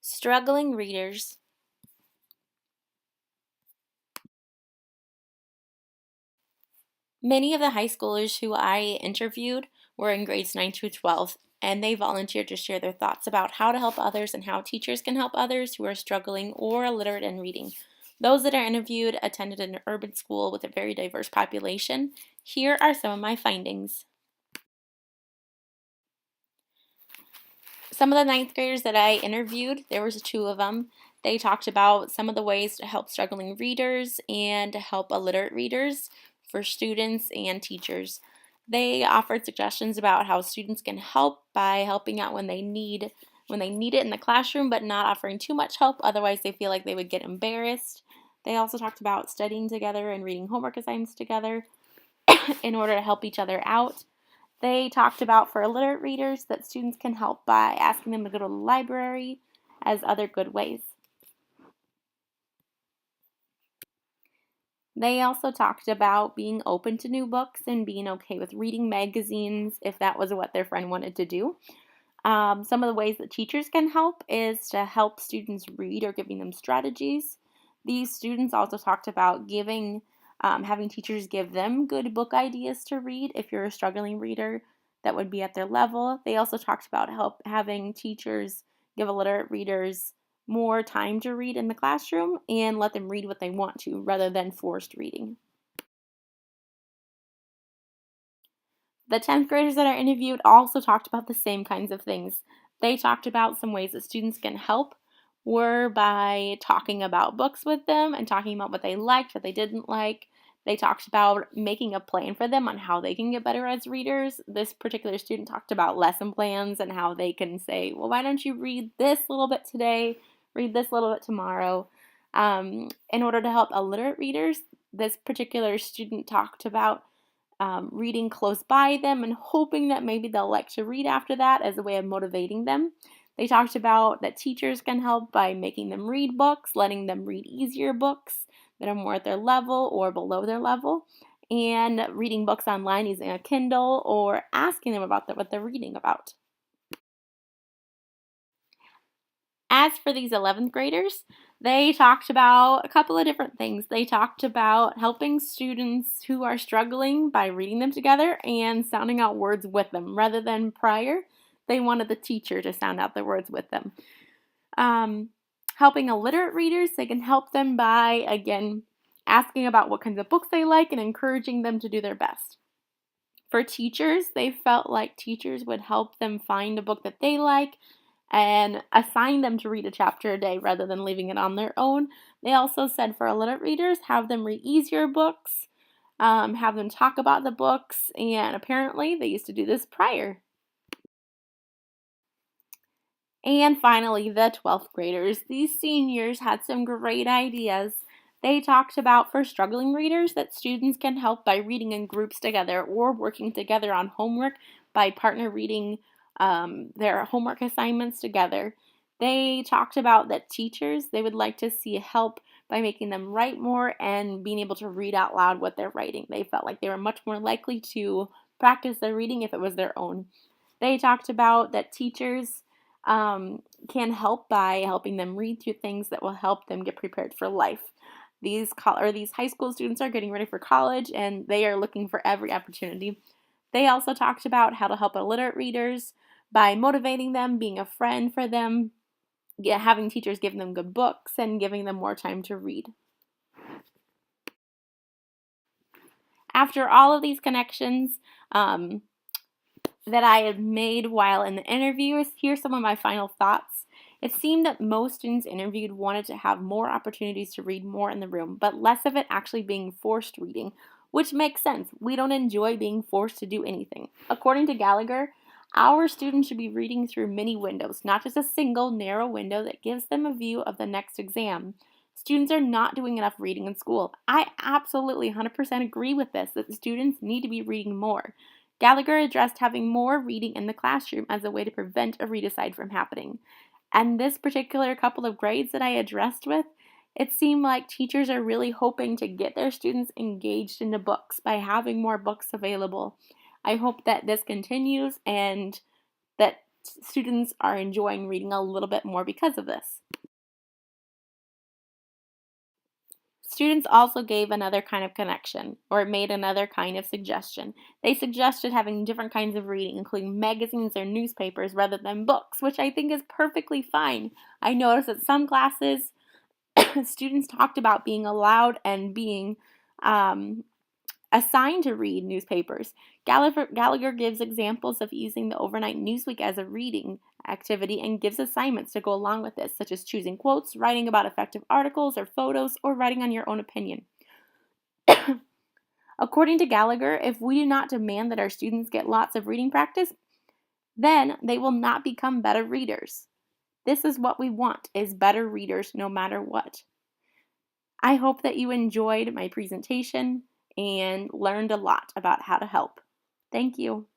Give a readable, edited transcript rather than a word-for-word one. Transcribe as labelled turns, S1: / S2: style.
S1: Struggling readers. Many of the high schoolers who I interviewed were in grades 9 through 12, and they volunteered to share their thoughts about how to help others and how teachers can help others who are struggling or illiterate in reading. Those that are interviewed attended an urban school with a very diverse population. Here are some of my findings. Some of the ninth graders that I interviewed, there was two of them. They talked about some of the ways to help struggling readers and to help illiterate readers for students and teachers. They offered suggestions about how students can help by helping out when they need it in the classroom, but not offering too much help, otherwise they feel like they would get embarrassed. They also talked about studying together and reading homework assignments together in order to help each other out. They talked about for illiterate readers that students can help by asking them to go to the library as other good ways. They also talked about being open to new books and being okay with reading magazines if that was what their friend wanted to do. Some of the ways that teachers can help is to help students read or giving them strategies. These students also talked about having teachers give them good book ideas to read if you're a struggling reader that would be at their level. They also talked about having teachers give illiterate readers more time to read in the classroom and let them read what they want to rather than forced reading. The 10th graders that are interviewed also talked about the same kinds of things. They talked about some ways that students can help were by talking about books with them and talking about what they liked, what they didn't like. They talked about making a plan for them on how they can get better as readers. This particular student talked about lesson plans and how they can say, well, why don't you read this little bit today, read this little bit tomorrow. In order to help illiterate readers, this particular student talked about reading close by them and hoping that maybe they'll like to read after that as a way of motivating them. They talked about that teachers can help by making them read books, letting them read easier books that are more at their level or below their level, and reading books online using a Kindle or asking them about what they're reading about. As for these 11th graders, they talked about a couple of different things. They talked about helping students who are struggling by reading them together and sounding out words with them. Rather than prior, they wanted the teacher to sound out the words with them. Helping illiterate readers, they can help them by, again, asking about what kinds of books they like and encouraging them to do their best. For teachers, they felt like teachers would help them find a book that they like and assign them to read a chapter a day rather than leaving it on their own. They also said for illiterate readers, have them read easier books, have them talk about the books, and apparently they used to do this prior. And finally, the 12th graders. These seniors had some great ideas. They talked about for struggling readers that students can help by reading in groups together or working together on homework by partner reading their homework assignments together. They talked about that teachers, they would like to see help by making them write more and being able to read out loud what they're writing. They felt like they were much more likely to practice their reading if it was their own. They talked about that teachers can help by helping them read through things that will help them get prepared for life. These high school students are getting ready for college and they are looking for every opportunity. They also talked about how to help illiterate readers by motivating them, being a friend for them, having teachers give them good books, and giving them more time to read. After all of these connections that I had made while in the interviews, here's some of my final thoughts. It seemed that most students interviewed wanted to have more opportunities to read more in the room, but less of it actually being forced reading, which makes sense. We don't enjoy being forced to do anything. According to Gallagher, our students should be reading through many windows, not just a single narrow window that gives them a view of the next exam. Students are not doing enough reading in school. I absolutely 100% agree with this, that students need to be reading more. Gallagher addressed having more reading in the classroom as a way to prevent a read-aside from happening. And this particular couple of grades that I addressed with, it seemed like teachers are really hoping to get their students engaged in the books by having more books available. I hope that this continues and that students are enjoying reading a little bit more because of this. Students also gave another kind of connection, or made another kind of suggestion. They suggested having different kinds of reading, including magazines or newspapers rather than books, which I think is perfectly fine. I noticed that some classes, students talked about being allowed and being um, assigned to read newspapers. Gallagher gives examples of using the overnight Newsweek as a reading activity and gives assignments to go along with this, such as choosing quotes, writing about effective articles or photos, or writing on your own opinion. According to Gallagher, if we do not demand that our students get lots of reading practice, then they will not become better readers. This is what we want, is better readers no matter what. I hope that you enjoyed my presentation and learned a lot about how to help. Thank you.